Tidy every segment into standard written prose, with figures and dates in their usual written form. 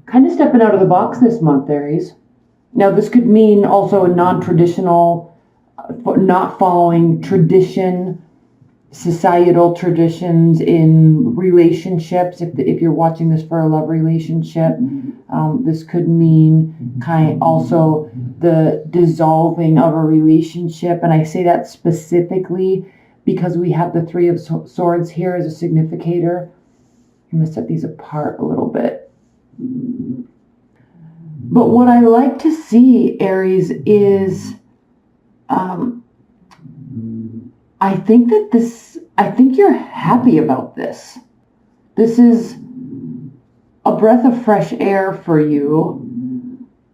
kind of stepping out of the box this month, Aries. Now, this could mean also a non-traditional, not following tradition, societal traditions in relationships. If you're watching this for a love relationship, this could mean also the dissolving of a relationship. And I say that specifically because we have the Three of Swords here as a significator. I'm going to set these apart a little bit. But what I like to see, Aries, is I think you're happy about this. This is a breath of fresh air for you.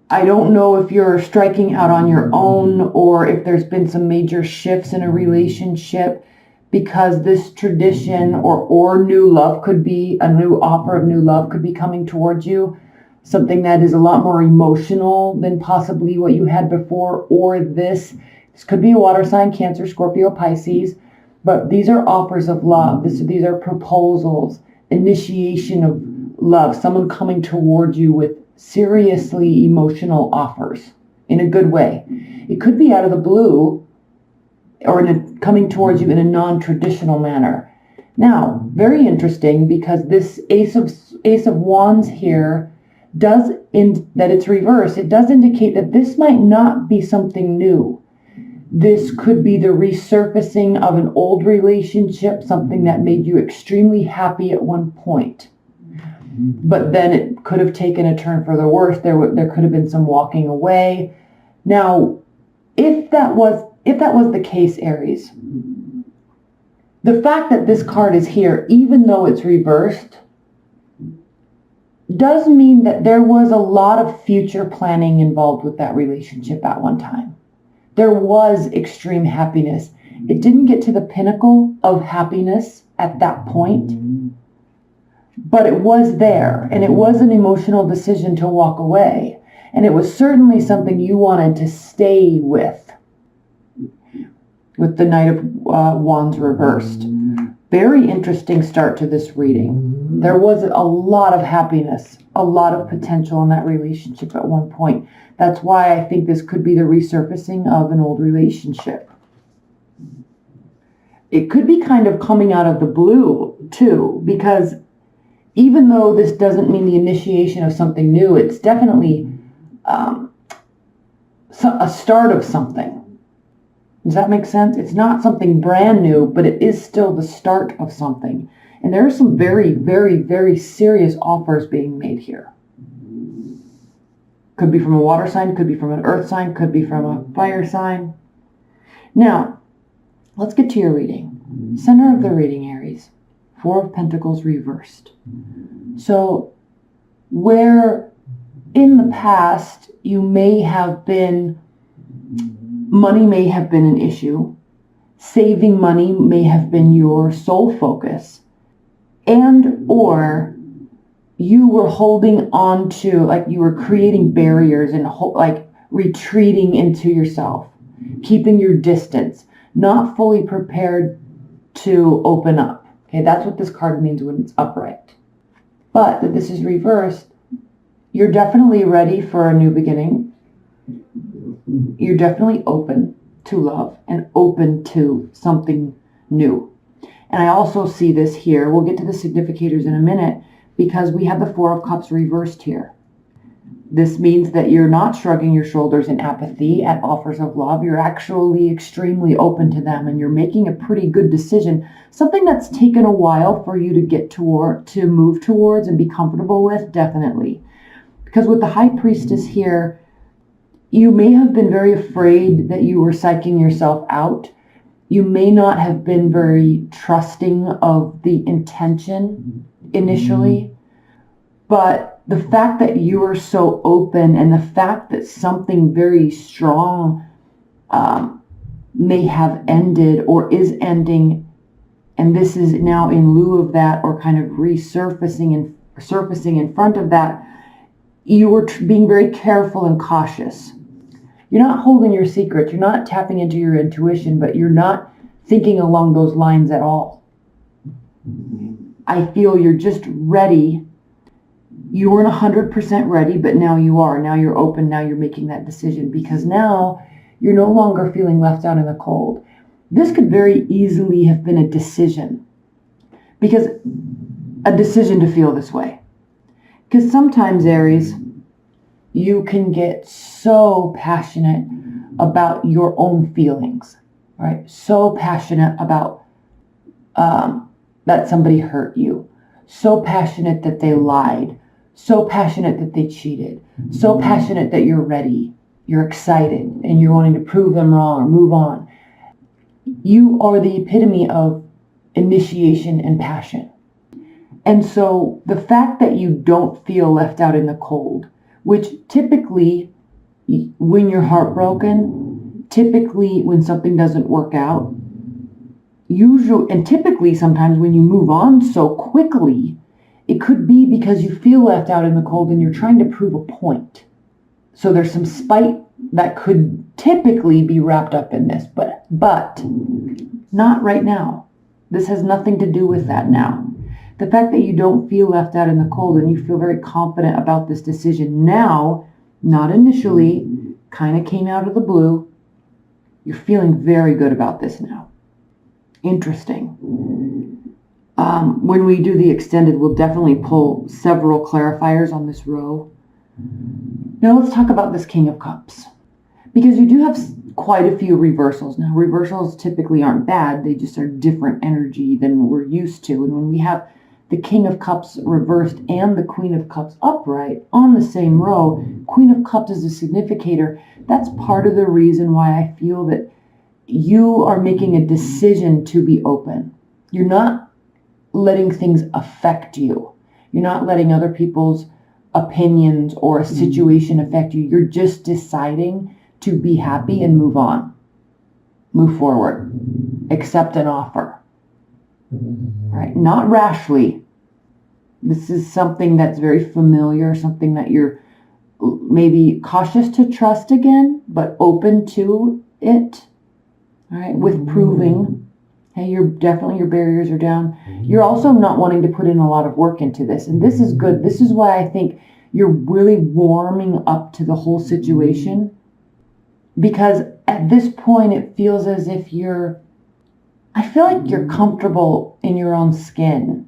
I don't know if you're striking out on your own or if there's been some major shifts in a relationship, because this tradition or new love could be, a new offer of new love could be coming towards you. Something that is a lot more emotional than possibly what you had before, or this could be a water sign, Cancer, Scorpio, Pisces, but these are offers of love. These are proposals, initiation of love, someone coming towards you with seriously emotional offers in a good way. It could be out of the blue or coming towards you in a non-traditional manner. Now, very interesting, because this Ace of Wands here that it's reversed. It does indicate that this might not be something new. This could be the resurfacing of an old relationship, something that made you extremely happy at one point. But then it could have taken a turn for the worse. There could have been some walking away. Now, if that was the case, Aries, the fact that this card is here, even though it's reversed, does mean that there was a lot of future planning involved with that relationship at one time. There was extreme happiness. It didn't get to the pinnacle of happiness at that point, but it was there, and it was an emotional decision to walk away. And it was certainly something you wanted to stay with the Knight of Wands reversed. Very interesting start to this reading. There was a lot of happiness, a lot of potential in that relationship at one point. That's why I think this could be the resurfacing of an old relationship. It could be kind of coming out of the blue, too, because even though this doesn't mean the initiation of something new, it's definitely a start of something. Does that make sense? It's not something brand new, but it is still the start of something. And there are some very, very, very serious offers being made here. Could be from a water sign, could be from an earth sign, could be from a fire sign. Now, let's get to your reading. Center of the reading, Aries. Four of Pentacles reversed. So, where in the past money may have been an issue, saving money may have been your sole focus, and or you were holding on to, like you were creating barriers and retreating into yourself, keeping your distance, not fully prepared to open up. Okay, that's what this card means when it's upright. But that this is reversed, you're definitely ready for a new beginning. You're definitely open to love and open to something new. And I also see this here. We'll get to the significators in a minute, because we have the Four of Cups reversed here. This means that you're not shrugging your shoulders in apathy at offers of love. You're actually extremely open to them, and you're making a pretty good decision. Something that's taken a while for you to get to move towards and be comfortable with, definitely. Because with the High Priestess here, you may have been very afraid that you were psyching yourself out. You may not have been very trusting of the intention initially, but the fact that you are so open, and the fact that something very strong may have ended or is ending, and this is now in lieu of that, or kind of resurfacing and surfacing in front of that, you were being very careful and cautious. You're not holding your secrets. You're not tapping into your intuition, but you're not thinking along those lines at all. I feel you're just ready. You weren't 100% ready, but now you are. Now you're open. Now you're making that decision because now you're no longer feeling left out in the cold. This could very easily have been a decision, because a decision to feel this way. Because sometimes, Aries, you can get so passionate about your own feelings, right? So passionate about that somebody hurt you. So passionate that they lied. So passionate that they cheated. So passionate that you're ready. You're excited and you're wanting to prove them wrong or move on. You are the epitome of initiation and passion. And so the fact that you don't feel left out in the cold, which typically when you're heartbroken, typically when something doesn't work out, usually, and typically sometimes when you move on so quickly, it could be because you feel left out in the cold and you're trying to prove a point. So there's some spite that could typically be wrapped up in this, but not right now. This has nothing to do with that now. The fact that you don't feel left out in the cold and you feel very confident about this decision now, not initially, kind of came out of the blue. You're feeling very good about this now. Interesting. When we do the extended, we'll definitely pull several clarifiers on this row. Now let's talk about this King of Cups, because you do have quite a few reversals. Now reversals typically aren't bad, they just are different energy than we're used to. And when we have the King of Cups reversed and the Queen of Cups upright on the same row, Queen of Cups is a significator. That's part of the reason why I feel that you are making a decision to be open. You're not letting things affect you. You're not letting other people's opinions or a situation affect you. You're just deciding to be happy and move on. Move forward. Accept an offer. Right? Not rashly. This is something that's very familiar, something that you're maybe cautious to trust again, but open to it. All right, with proving. Hey, your barriers are down. You're also not wanting to put in a lot of work into this. And this is good. This is why I think you're really warming up to the whole situation. Because at this point, it feels as if I feel like you're comfortable in your own skin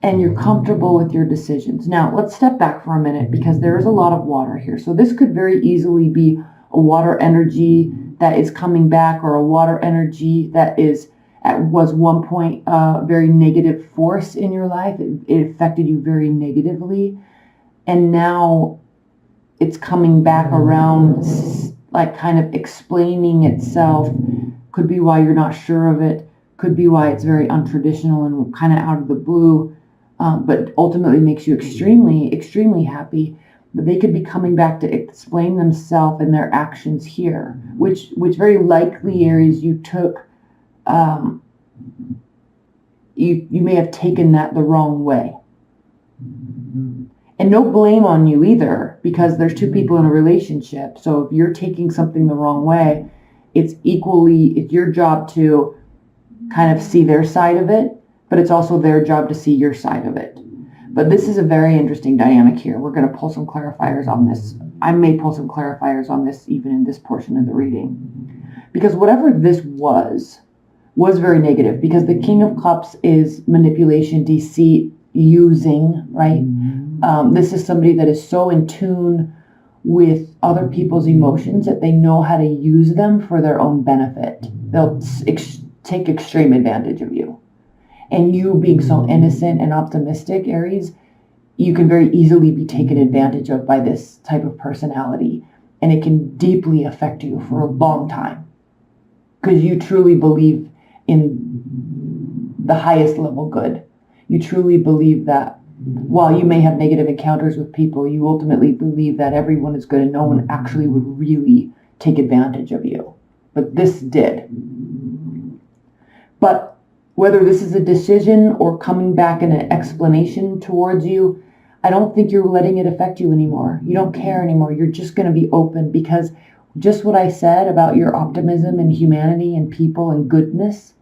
and you're comfortable with your decisions. Now, let's step back for a minute because there is a lot of water here. So this could very easily be a water energy that is coming back, or a water energy that was one point very negative force in your life. It affected you very negatively. And now it's coming back around, like kind of explaining itself. Could be why you're not sure of it. Could be why it's very untraditional and kind of out of the blue. But ultimately makes you extremely, extremely happy. But they could be coming back to explain themselves and their actions here, which very likely, Aries, you took, you may have taken that the wrong way. And no blame on you either, because there's two people in a relationship. So if you're taking something the wrong way, it's your job to kind of see their side of it, but it's also their job to see your side of it. But this is a very interesting dynamic here. We're going to pull some clarifiers on this. I may pull some clarifiers on this even in this portion of the reading. Because whatever this was very negative. Because the King of Cups is manipulation, deceit, using, right? This is somebody that is so in tune with other people's emotions that they know how to use them for their own benefit. They'll take extreme advantage of you. And you being so innocent and optimistic, Aries, you can very easily be taken advantage of by this type of personality. And it can deeply affect you for a long time. Because you truly believe in the highest level good. You truly believe that while you may have negative encounters with people, you ultimately believe that everyone is good and no one actually would really take advantage of you. But this did. But whether this is a decision or coming back in an explanation towards you, I don't think you're letting it affect you anymore. You don't care anymore. You're just going to be open, because just what I said about your optimism and humanity and people and goodness,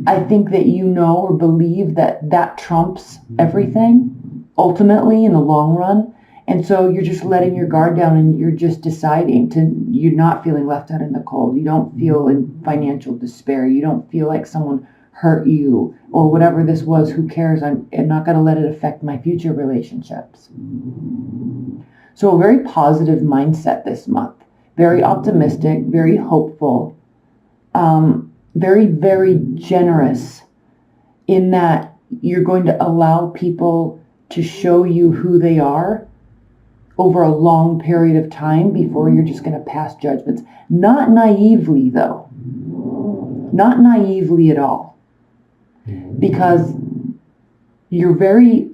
I think that you know or believe that trumps everything. ultimately in the long run. And so you're just letting your guard down and you're just deciding you're not feeling left out in the cold. You don't feel in financial despair. You don't feel like someone hurt you or whatever this was. Who cares? I'm not going to let it affect my future relationships. So a very positive mindset this month. Very optimistic, very hopeful, very, very generous in that you're going to allow people to show you who they are over a long period of time before you're just going to pass judgments. Not naively, though. Not naively at all. Because you're very,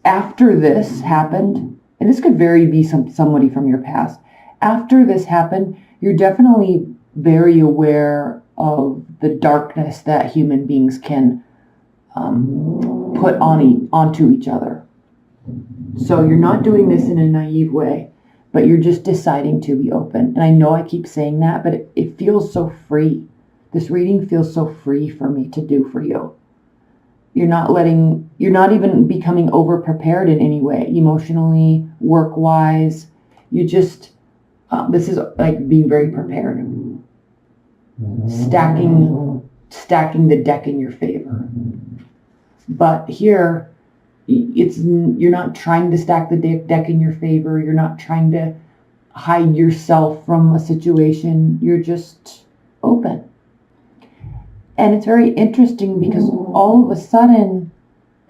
after this happened, and this could be somebody from your past, after this happened, you're definitely very aware of the darkness that human beings can put onto each other. So you're not doing this in a naive way, but you're just deciding to be open. And I know I keep saying that, but it feels so free. This reading feels so free for me to do for you. You're not even becoming over prepared in any way, emotionally, work-wise. You just, this is like being very prepared. Stacking the deck in your favor. But here, you're not trying to stack the deck in your favor. You're not trying to hide yourself from a situation. You're just open. And it's very interesting because all of a sudden,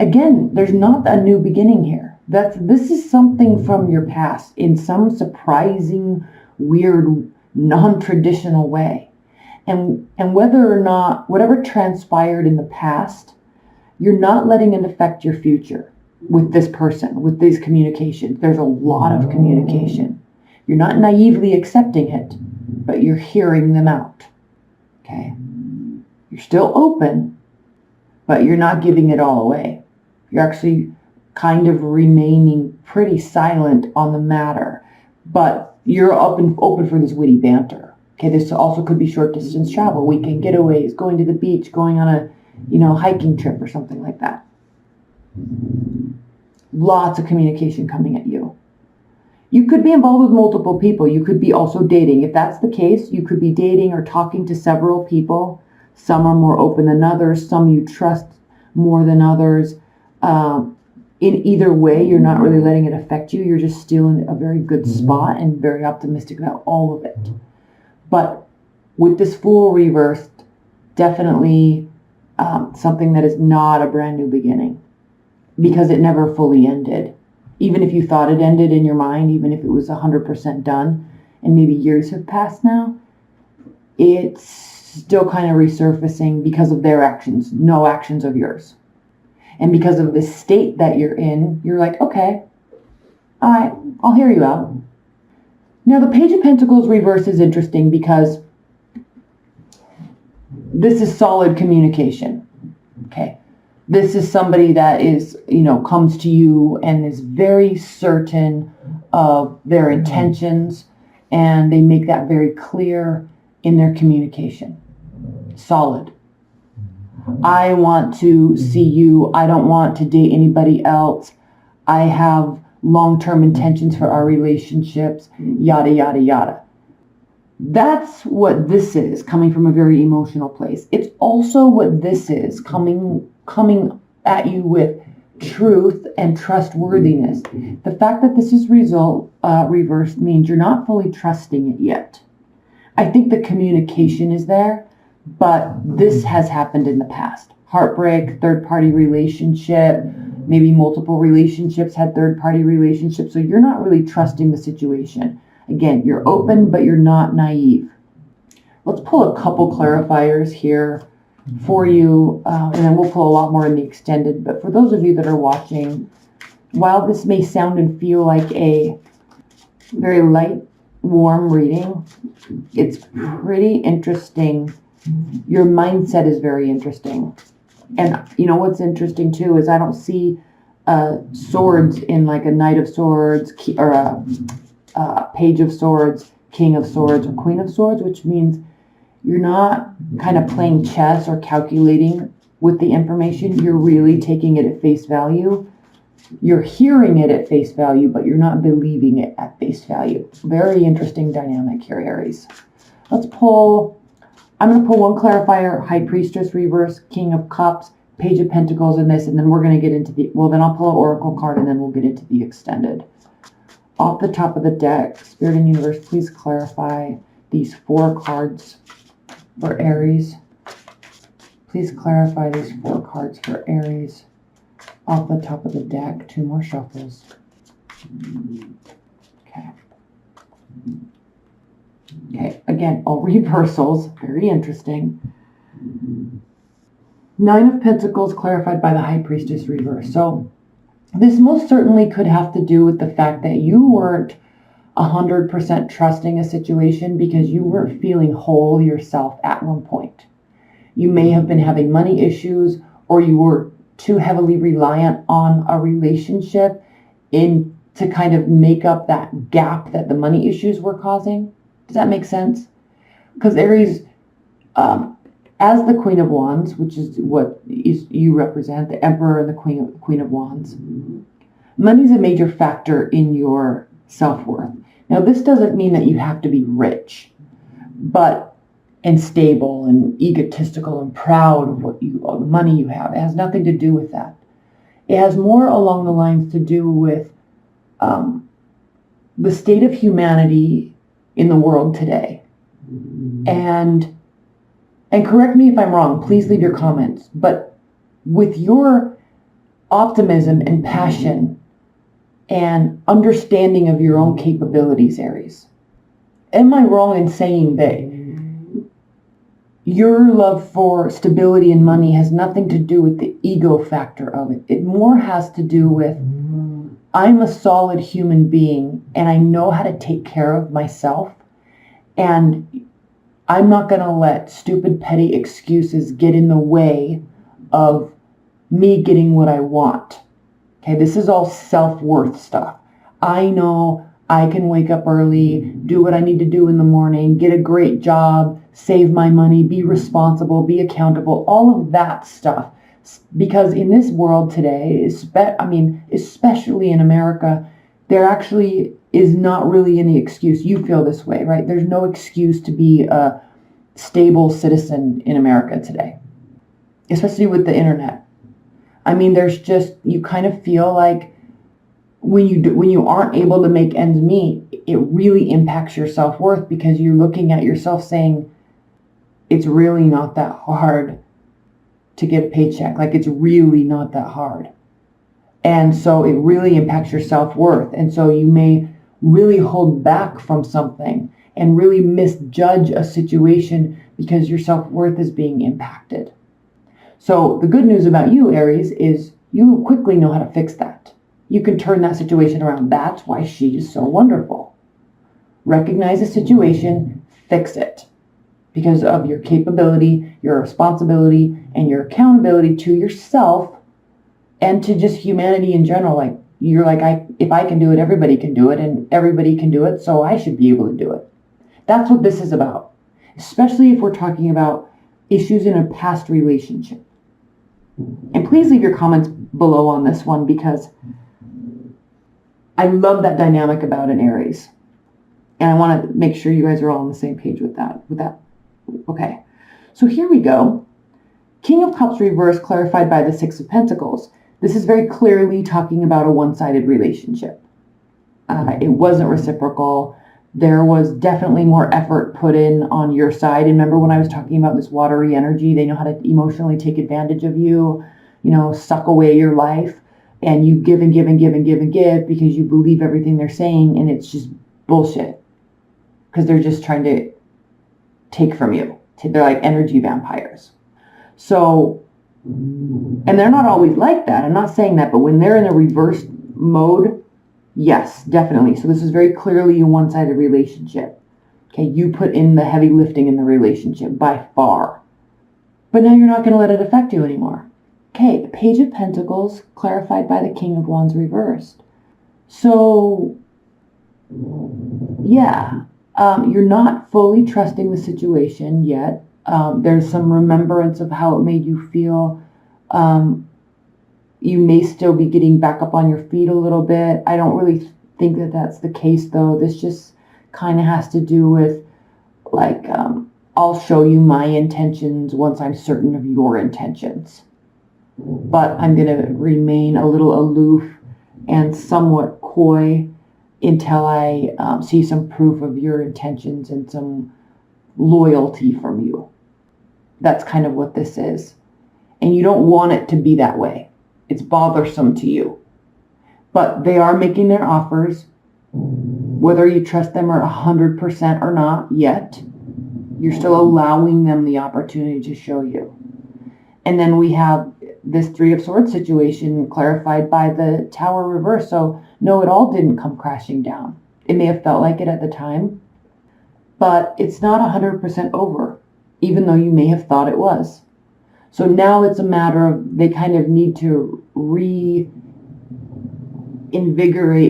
again, there's not a new beginning here. This is something from your past in some surprising, weird, non-traditional way. And whether or not, whatever transpired in the past, you're not letting it affect your future with this person, with these communications. There's a lot of communication. You're not naively accepting it, but you're hearing them out. Okay? You're still open, but you're not giving it all away. You're actually kind of remaining pretty silent on the matter, but you're open for this witty banter. Okay, this also could be short distance travel, weekend getaways, going to the beach, going on a hiking trip or something like that. Lots of communication coming at you. You could be involved with multiple people. You could be also dating. If that's the case, you could be dating or talking to several people. Some are more open than others. Some you trust more than others. In either way, you're not really letting it affect you. You're just still in a very good spot and very optimistic about all of it. But with this Fool reversed, definitely something that is not a brand new beginning because it never fully ended. Even if you thought it ended in your mind, even if it was 100% done and maybe years have passed now, it's still kind of resurfacing because of their actions, no actions of yours. And because of the state that you're in, you're like, okay, all right, I'll hear you out. Now, the Page of Pentacles reverse is interesting because this is solid communication, okay? This is somebody that is, comes to you and is very certain of their intentions, and they make that very clear in their communication. Solid. I want to see you. I don't want to date anybody else. I have long-term intentions for our relationships, yada, yada, yada. That's what this is, coming from a very emotional place. It's also what this is, coming at you with truth and trustworthiness. The fact that this is reversed means you're not fully trusting it yet. I think the communication is there, but this has happened in the past. Heartbreak, third-party relationship, maybe multiple relationships had third-party relationships, so you're not really trusting the situation. Again, you're open, but you're not naive. Let's pull a couple clarifiers here for you, and then we'll pull a lot more in the extended. But for those of you that are watching, while this may sound and feel like a very light, warm reading, it's pretty interesting. Your mindset is very interesting. And you know what's interesting too is I don't see swords in like a Knight of Swords or a Page of Swords, King of Swords, or Queen of Swords, which means you're not kind of playing chess or calculating with the information. You're really taking it at face value You're hearing it at face value, but you're not believing it at face value. Very interesting dynamic here, Aries. Let's pull, I'm going to pull one clarifier, High Priestess reverse, King of Cups, Page of Pentacles in this, and then we're going to get into the, well, then I'll pull an Oracle card and then we'll get into the extended. Off the top of the deck, Spirit and Universe, please clarify these 4 cards for Aries. Please clarify these 4 cards for Aries. Off the top of the deck, 2 more shuffles. Okay. Okay, again, all reversals. Very interesting. 9 of Pentacles clarified by the High Priestess reverse. So this most certainly could have to do with the fact that you weren't 100% trusting a situation because you weren't feeling whole yourself at one point. You may have been having money issues, or you were too heavily reliant on a relationship to kind of make up that gap that the money issues were causing. Does that make sense? Because Aries, as the Queen of Wands, which is what you represent, the Emperor and the Queen of Wands, money is a major factor in your self-worth. Now, this doesn't mean that you have to be rich, and stable and egotistical and proud of all the money you have. It has nothing to do with that. It has more along the lines to do with the state of humanity in the world today. And correct me if I'm wrong, please leave your comments, but with your optimism and passion and understanding of your own capabilities, Aries, am I wrong in saying that your love for stability and money has nothing to do with the ego factor of it? It more has to do with, I'm a solid human being and I know how to take care of myself, and I'm not going to let stupid, petty excuses get in the way of me getting what I want. Okay, this is all self-worth stuff. I know I can wake up early, do what I need to do in the morning, get a great job, save my money, be responsible, be accountable, all of that stuff. Because in this world today, especially in America, there actually is not really any excuse. You feel this way, right? There's no excuse to be a stable citizen in America today, especially with the internet. There's just, you kind of feel like when you aren't able to make ends meet, it really impacts your self-worth because you're looking at yourself saying, it's really not that hard to get a paycheck. Like, it's really not that hard. And so it really impacts your self-worth. And so you may really hold back from something and really misjudge a situation because your self-worth is being impacted. So the good news about you, Aries, is you quickly know how to fix that. You can turn that situation around. That's why she is so wonderful. Recognize the situation, fix it. Because of your capability, your responsibility, and your accountability to yourself and to just humanity in general. Like, you're like, if I can do it, everybody can do it, and everybody can do it, so I should be able to do it. That's what this is about. Especially if we're talking about issues in a past relationship. And please leave your comments below on this one, because I love that dynamic about an Aries. And I want to make sure you guys are all on the same page with that. Okay, so here we go. King of Cups reverse clarified by the 6 of Pentacles. This is very clearly talking about a one-sided relationship. It wasn't reciprocal. There was definitely more effort put in on your side. And remember when I was talking about this watery energy, they know how to emotionally take advantage of you, suck away your life, and you give and give and give and give and give because you believe everything they're saying, and it's just bullshit. Because they're just trying to take from you. They're like energy vampires. So, and they're not always like that. I'm not saying that, but when they're in a reverse mode, yes, definitely. So this is very clearly a one-sided relationship. Okay, you put in the heavy lifting in the relationship by far. But now you're not going to let it affect you anymore. Okay, the Page of Pentacles clarified by the King of Wands reversed. So, yeah. You're not fully trusting the situation yet. There's some remembrance of how it made you feel You may still be getting back up on your feet a little bit. I don't really think that that's the case, though. This just kind of has to do with, like, I'll show you my intentions once I'm certain of your intentions. But I'm going to remain a little aloof and somewhat coy until I see some proof of your intentions and some loyalty from you. That's kind of what this is. And you don't want it to be that way. It's bothersome to you. But they are making their offers. Whether you trust them or 100% or not yet, you're still allowing them the opportunity to show you. And then we have this Three of Swords situation clarified by the Tower reverse. So no, it all didn't come crashing down. It may have felt like it at the time, but it's not 100% over, even though you may have thought it was. So now it's a matter of they kind of need to reinvigorate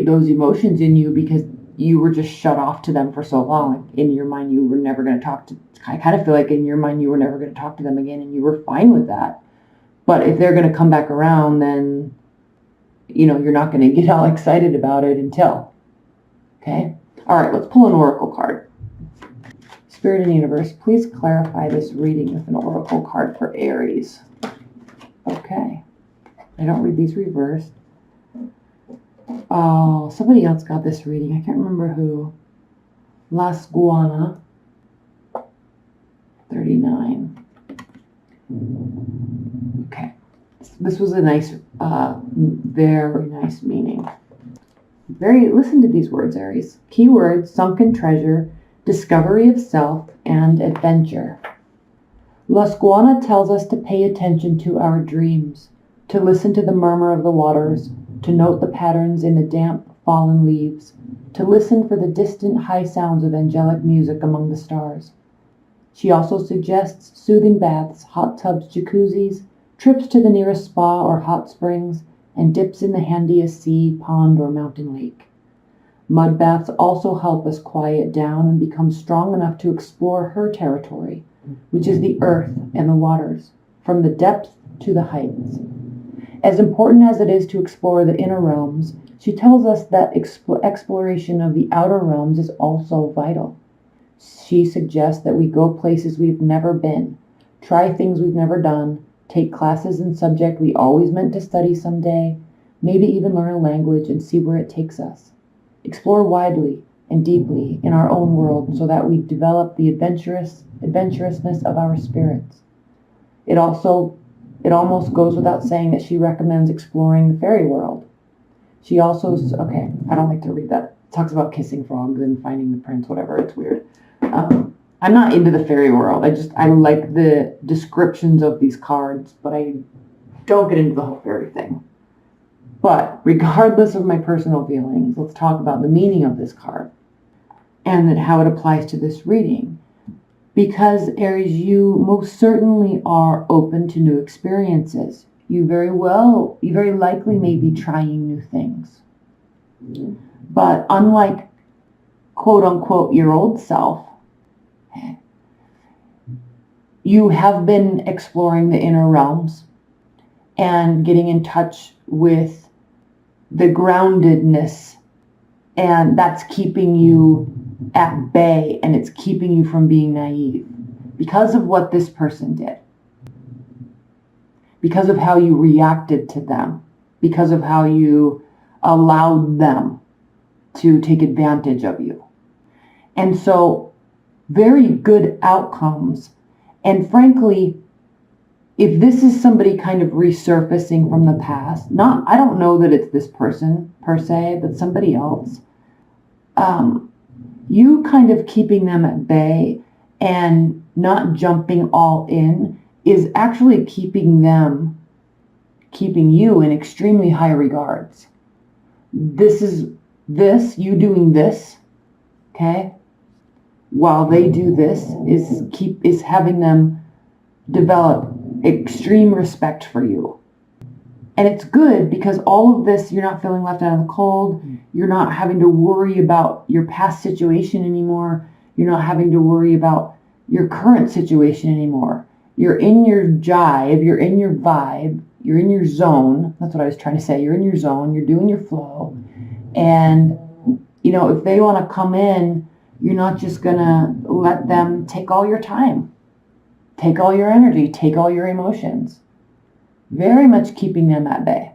those emotions in you because you were just shut off to them for so long. In your mind, you were never going to talk to, I kind of feel like in your mind, you were never going to talk to them again, and you were fine with that. But if they're going to come back around, then, you're not going to get all excited about it until. Okay? All right, let's pull an oracle card. Spirit and Universe, please clarify this reading with an oracle card for Aries. Okay. I don't read these reversed. Oh, somebody else got this reading. I can't remember who. Las Guana. 39. Okay. This was a nice, very nice meaning. Listen to these words, Aries. Keywords: sunken treasure, discovery of self, and adventure. Las Guana tells us to pay attention to our dreams, to listen to the murmur of the waters, to note the patterns in the damp, fallen leaves, to listen for the distant high sounds of angelic music among the stars. She also suggests soothing baths, hot tubs, jacuzzis, trips to the nearest spa or hot springs, and dips in the handiest sea, pond, or mountain lake. Mud baths also help us quiet down and become strong enough to explore her territory, which is the earth and the waters, from the depths to the heights. As important as it is to explore the inner realms, she tells us that exploration of the outer realms is also vital. She suggests that we go places we've never been, try things we've never done, take classes in subject we always meant to study someday, maybe even learn a language and see where it takes us. Explore widely and deeply in our own world so that we develop the adventurousness of our spirits. It almost goes without saying that she recommends exploring the fairy world. She also, I don't like to read that. It talks about kissing frogs and finding the prince, whatever. It's weird. I'm not into the fairy world. I like the descriptions of these cards, but I don't get into the whole fairy thing. But regardless of my personal feelings, let's talk about the meaning of this card and then how it applies to this reading. Because, Aries, you most certainly are open to new experiences. You very likely may be trying new things. But unlike, quote unquote, your old self, you have been exploring the inner realms and getting in touch with the groundedness, and that's keeping you at bay, and it's keeping you from being naive because of what this person did, because of how you reacted to them, because of how you allowed them to take advantage of you. And so very good outcomes. And frankly, if this is somebody kind of resurfacing from the past, I don't know that it's this person per se, but somebody else, you kind of keeping them at bay and not jumping all in is actually keeping you in extremely high regards. You doing this, okay, while they do this is having them develop extreme respect for you. And it's good because all of this, you're not feeling left out in the cold. You're not having to worry about your past situation anymore. You're not having to worry about your current situation anymore. You're in your jive. You're in your vibe. You're in your zone. That's what I was trying to say. You're in your zone. You're doing your flow. And, if they want to come in, you're not just going to let them take all your time, take all your energy, take all your emotions. Very much keeping them at bay.